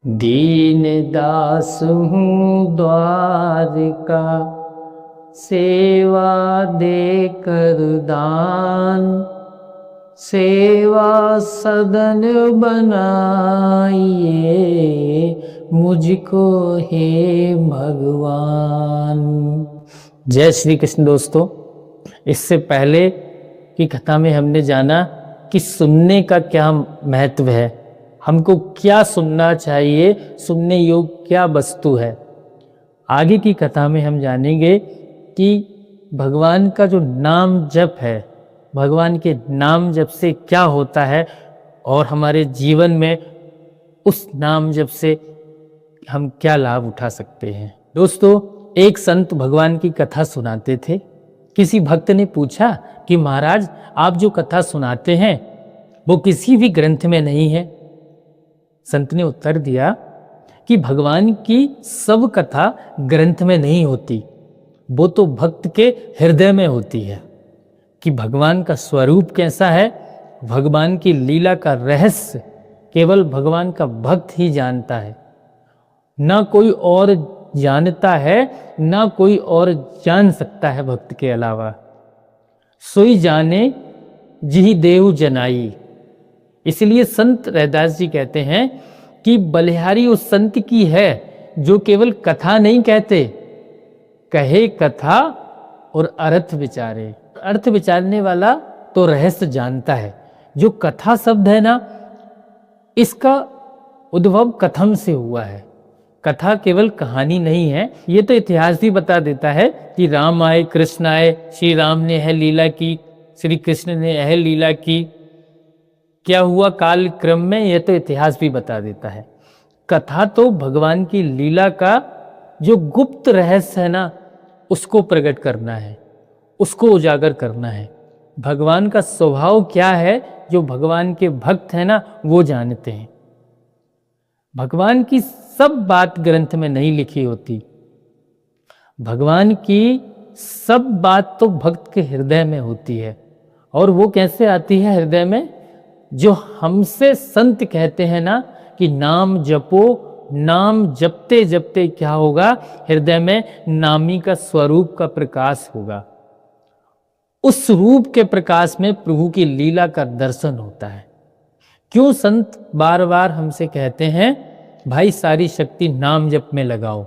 दीन दास हूँ द्वारका, सेवा दे कर दान, सेवा सदन बनाइए मुझको हे भगवान। जय श्री कृष्ण। दोस्तों, इससे पहले की कथा में हमने जाना कि सुनने का क्या महत्व है, हमको क्या सुनना चाहिए, सुनने योग्य क्या वस्तु है। आगे की कथा में हम जानेंगे कि भगवान का जो नाम जप है, भगवान के नाम जप से क्या होता है और हमारे जीवन में उस नाम जप से हम क्या लाभ उठा सकते हैं। दोस्तों, एक संत भगवान की कथा सुनाते थे। किसी भक्त ने पूछा कि महाराज, आप जो कथा सुनाते हैं वो किसी भी ग्रंथ में नहीं है। संत ने उत्तर दिया कि भगवान की सब कथा ग्रंथ में नहीं होती, वो तो भक्त के हृदय में होती है। कि भगवान का स्वरूप कैसा है, भगवान की लीला का रहस्य केवल भगवान का भक्त ही जानता है, ना कोई और जानता है, ना कोई और जान सकता है भक्त के अलावा। सोई जाने जिहि देहु जनाई। इसलिए संत रैदास जी कहते हैं कि बलिहारी उस संत की है जो केवल कथा नहीं कहते, कहे कथा और अर्थ विचारे। अर्थ विचारने वाला तो रहस्य जानता है। जो कथा शब्द है ना, इसका उद्भव कथम से हुआ है। कथा केवल कहानी नहीं है, ये तो इतिहास भी बता देता है कि राम आए, कृष्ण आए, श्री राम ने यह लीला की, श्री कृष्ण ने यह लीला की, क्या हुआ काल क्रम में, यह तो इतिहास भी बता देता है। कथा तो भगवान की लीला का जो गुप्त रहस्य है ना, उसको प्रकट करना है, उसको उजागर करना है। भगवान का स्वभाव क्या है, जो भगवान के भक्त है ना वो जानते हैं। भगवान की सब बात ग्रंथ में नहीं लिखी होती, भगवान की सब बात तो भक्त के हृदय में होती है। और वो कैसे आती है हृदय में? जो हमसे संत कहते हैं ना कि नाम जपो, नाम जपते जपते क्या होगा, हृदय में नामी का स्वरूप का प्रकाश होगा। उस रूप के प्रकाश में प्रभु की लीला का दर्शन होता है। क्यों संत बार बार हमसे कहते हैं, भाई सारी शक्ति नाम जप में लगाओ,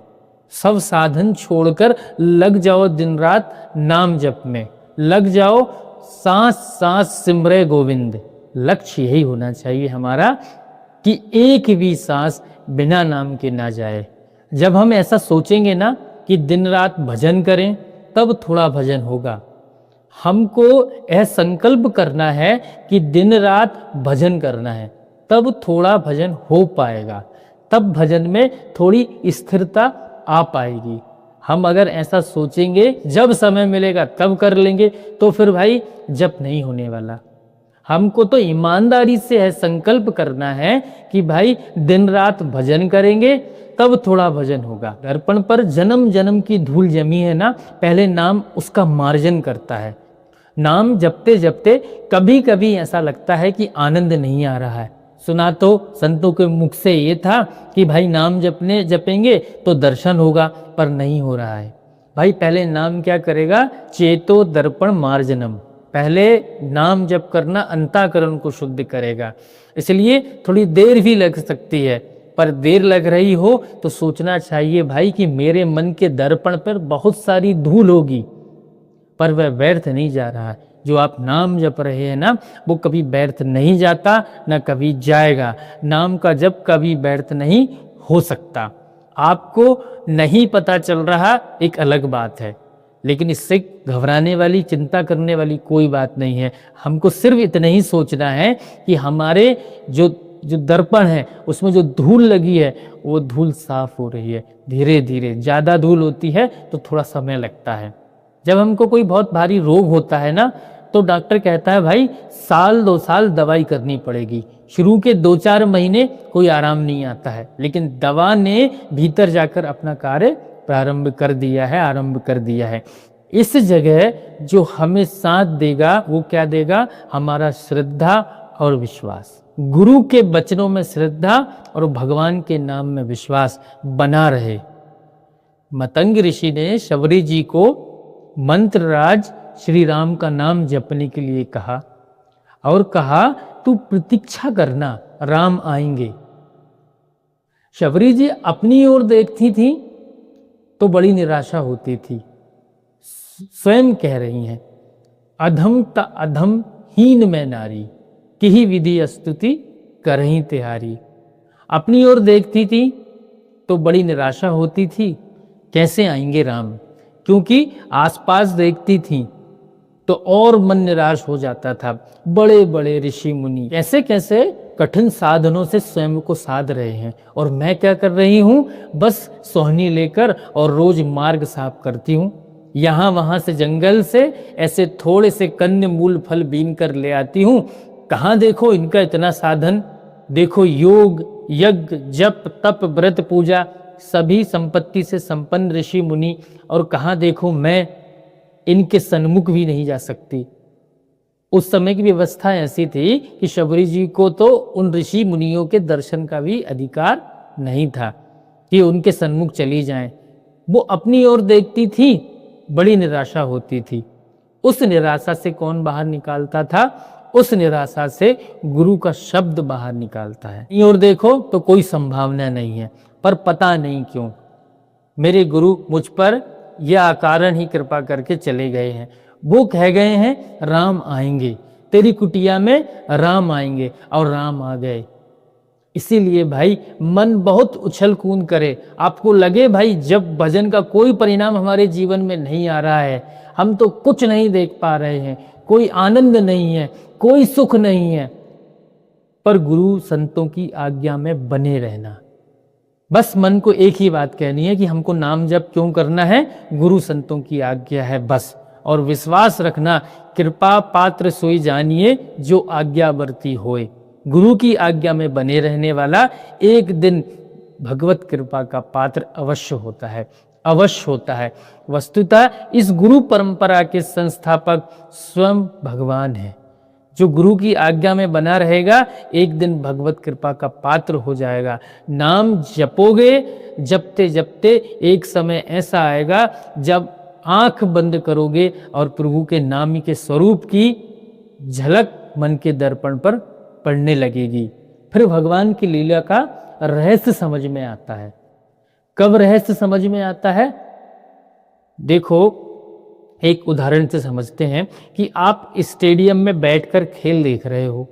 सब साधन छोड़कर लग जाओ, दिन रात नाम जप में लग जाओ, सांस सांस सिमरे गोविंद। लक्ष्य यही होना चाहिए हमारा कि एक भी सांस बिना नाम के ना जाए। जब हम ऐसा सोचेंगे ना कि दिन रात भजन करें, तब थोड़ा भजन होगा। हमको यह संकल्प करना है कि दिन रात भजन करना है, तब थोड़ा भजन हो पाएगा, तब भजन में थोड़ी स्थिरता आ पाएगी। हम अगर ऐसा सोचेंगे जब समय मिलेगा तब कर लेंगे, तो फिर भाई जप नहीं होने वाला। हमको तो ईमानदारी से है संकल्प करना है कि भाई दिन रात भजन करेंगे, तब थोड़ा भजन होगा। दर्पण पर जन्म जन्म की धूल जमी है ना, पहले नाम उसका मार्जन करता है। नाम जपते जपते कभी कभी ऐसा लगता है कि आनंद नहीं आ रहा है। सुना तो संतों के मुख से ये था कि भाई नाम जपेंगे तो दर्शन होगा, पर नहीं हो रहा है। भाई पहले नाम क्या करेगा? चेतो दर्पण मार्जनम। पहले नाम जप करना अंतःकरण को शुद्ध करेगा। इसलिए थोड़ी देर भी लग सकती है, पर देर लग रही हो तो सोचना चाहिए भाई कि मेरे मन के दर्पण पर बहुत सारी धूल होगी, पर वह व्यर्थ नहीं जा रहा है। जो आप नाम जप रहे हैं ना, वो कभी व्यर्थ नहीं जाता, न कभी जाएगा। नाम का जप कभी व्यर्थ नहीं हो सकता। आपको नहीं पता चल रहा एक अलग बात है, लेकिन इससे घबराने वाली, चिंता करने वाली कोई बात नहीं है। हमको सिर्फ इतना ही सोचना है कि हमारे जो दर्पण है उसमें जो धूल लगी है वो धूल साफ हो रही है धीरे धीरे। ज़्यादा धूल होती है तो थोड़ा समय लगता है। जब हमको कोई बहुत भारी रोग होता है ना, तो डॉक्टर कहता है भाई साल 2 साल दवाई करनी पड़ेगी। शुरू के 2-4 महीने कोई आराम नहीं आता है, लेकिन दवा ने भीतर जाकर अपना कार्य प्रारंभ कर दिया है, आरंभ कर दिया है। इस जगह जो हमें साथ देगा वो क्या देगा? हमारा श्रद्धा और विश्वास। गुरु के वचनों में श्रद्धा और भगवान के नाम में विश्वास बना रहे। मतंग ऋषि ने शबरी जी को मंत्रराज श्री राम का नाम जपने के लिए कहा और कहा तू प्रतीक्षा करना, राम आएंगे। शबरी जी अपनी ओर देखती थी तो बड़ी निराशा होती थी। स्वयं कह रही हैं, अधम ता अधम हीन में नारी, कि ही विधि स्तुति करही तिहारी। अपनी ओर देखती थी तो बड़ी निराशा होती थी, कैसे आएंगे राम, क्योंकि आसपास देखती थी तो और मन निराश हो जाता था। बड़े बड़े ऋषि मुनि कैसे कैसे कठिन साधनों से स्वयं को साध रहे हैं और मैं क्या कर रही हूँ, बस सोहनी लेकर और रोज मार्ग साफ करती हूँ। यहाँ वहाँ से जंगल से ऐसे थोड़े से कन्य मूल फल बीन कर ले आती हूँ। कहाँ देखो इनका इतना साधन, देखो योग यज्ञ जप तप व्रत पूजा सभी संपत्ति से संपन्न ऋषि मुनि, और कहाँ देखो मैं इनके सन्मुख भी नहीं जा सकती। उस समय की व्यवस्था ऐसी थी कि शबरी जी को तो उन ऋषि मुनियों के दर्शन का भी अधिकार नहीं था कि उनके सन्मुख चली जाएं। वो अपनी ओर देखती थी, बड़ी निराशा होती थी। उस निराशा से कौन बाहर निकालता था, उस निराशा से गुरु का शब्द बाहर निकालता है। और देखो तो कोई संभावना नहीं है, पर पता नहीं क्यों मेरे गुरु मुझ पर यह अकारण ही कृपा करके चले गए हैं। वो कह गए हैं राम आएंगे, तेरी कुटिया में राम आएंगे, और राम आ गए। इसीलिए भाई मन बहुत उछल कूद करे, आपको लगे भाई जब भजन का कोई परिणाम हमारे जीवन में नहीं आ रहा है, हम तो कुछ नहीं देख पा रहे हैं, कोई आनंद नहीं है, कोई सुख नहीं है, पर गुरु संतों की आज्ञा में बने रहना। बस मन को एक ही बात कहनी है कि हमको नाम जप क्यों करना है, गुरु संतों की आज्ञा है बस। और विश्वास रखना, कृपा पात्र सोई जानिए जो आज्ञावर्ती होए। गुरु की आज्ञा में बने रहने वाला एक दिन भगवत कृपा का पात्र अवश्य होता है, अवश्य होता है। वस्तुतः इस गुरु परंपरा के संस्थापक स्वयं भगवान है। जो गुरु की आज्ञा में बना रहेगा एक दिन भगवत कृपा का पात्र हो जाएगा। नाम जपोगे, जपते जपते एक समय ऐसा आएगा जब आंख बंद करोगे और प्रभु के नाम के स्वरूप की झलक मन के दर्पण पर पड़ने लगेगी। फिर भगवान की लीला का रहस्य समझ में आता है। कब रहस्य समझ में आता है, देखो एक उदाहरण से समझते हैं कि आप स्टेडियम में बैठकर खेल देख रहे हो,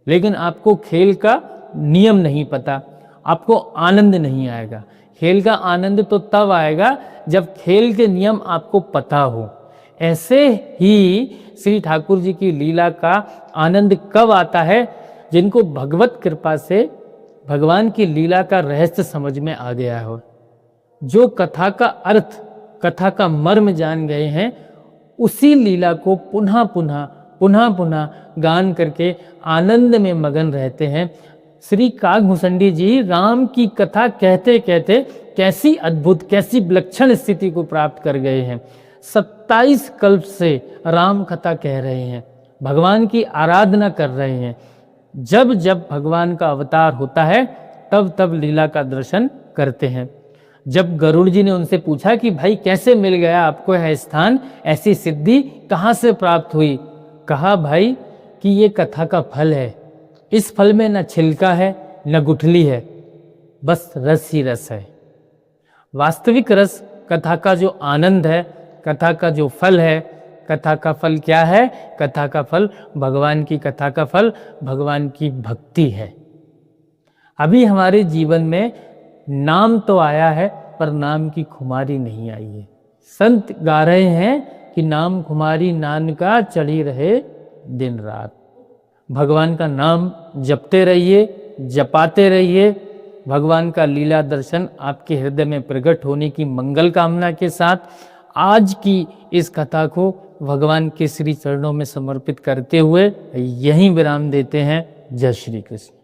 लेकिन आपको खेल का नियम नहीं पता, आपको आनंद नहीं आएगा। खेल का आनंद तो तब आएगा जब खेल के नियम आपको पता हो। ऐसे ही श्री ठाकुर जी की लीला का आनंद कब आता है, जिनको भगवत कृपा से भगवान की लीला का रहस्य समझ में आ गया हो। जो कथा का अर्थ, कथा का मर्म जान गए हैं, उसी लीला को पुनः पुनः गान करके आनंद में मगन रहते हैं। श्री कागभूषणी जी राम की कथा कहते कहते कैसी अद्भुत, कैसी विलक्षण स्थिति को प्राप्त कर गए हैं। 27 कल्प से राम कथा कह रहे हैं, भगवान की आराधना कर रहे हैं। जब जब भगवान का अवतार होता है तब तब लीला का दर्शन करते हैं। जब गरुड़ जी ने उनसे पूछा कि भाई कैसे मिल गया आपको यह स्थान, ऐसी सिद्धि कहाँ से प्राप्त हुई, कहा भाई कि ये कथा का फल है। इस फल में न छिलका है न गुठली है, बस रस ही रस है। वास्तविक रस कथा का जो आनंद है, कथा का जो फल है, कथा का फल क्या है, कथा का फल भगवान की कथा का फल भगवान की भक्ति है। अभी हमारे जीवन में नाम तो आया है पर नाम की खुमारी नहीं आई है। संत गा रहे हैं कि नाम खुमारी नानका चढ़ी रहे दिन रात। भगवान का नाम जपते रहिए, जपाते रहिए। भगवान का लीला दर्शन आपके हृदय में प्रकट होने की मंगल कामना के साथ आज की इस कथा को भगवान के श्री चरणों में समर्पित करते हुए यहीं विराम देते हैं। जय श्री कृष्ण।